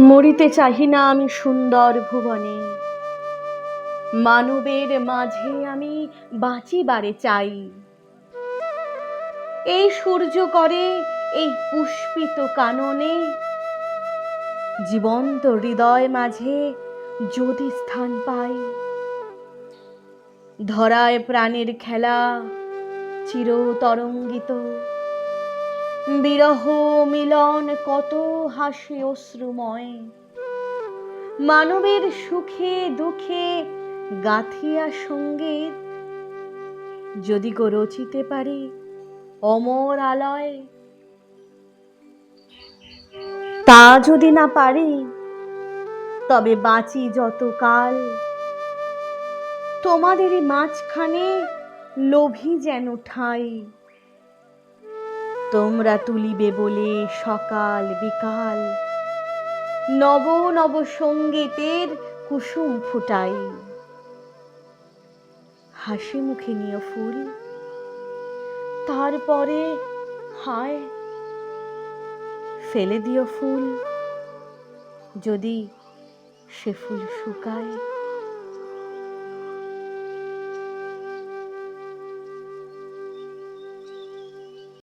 মরিতে চাহি না আমি সুন্দর ভুবনে, মানবের মাঝে আমি বাঁচিবারে চাই। এই সূর্য করে এই পুষ্পিত কাননে, জীবন্ত হৃদয় মাঝে যদি স্থান পাই। ধরায় প্রাণের খেলা চিরতরঙ্গিত, বিরহ মিলন কত হাসি অশ্রুময়। মানবের সুখে দুঃখে গাথিয়া সঙ্গীত, যদি গো রচিতে পারি অমর আলয়। তা যদি না পারি, তবে বাঁচি যতকাল তোমাদেরই মাঝখানে লোভী যেন ঠাঁই। তোমরা তুলিবে বলে সকাল বিকাল, নব নব সঙ্গীতের কুসুম ফুটাই। হাসি মুখে নিও ফুল, তারপরে হায় ফেলে দিও ফুল, যদি সে ফুল শুকায়।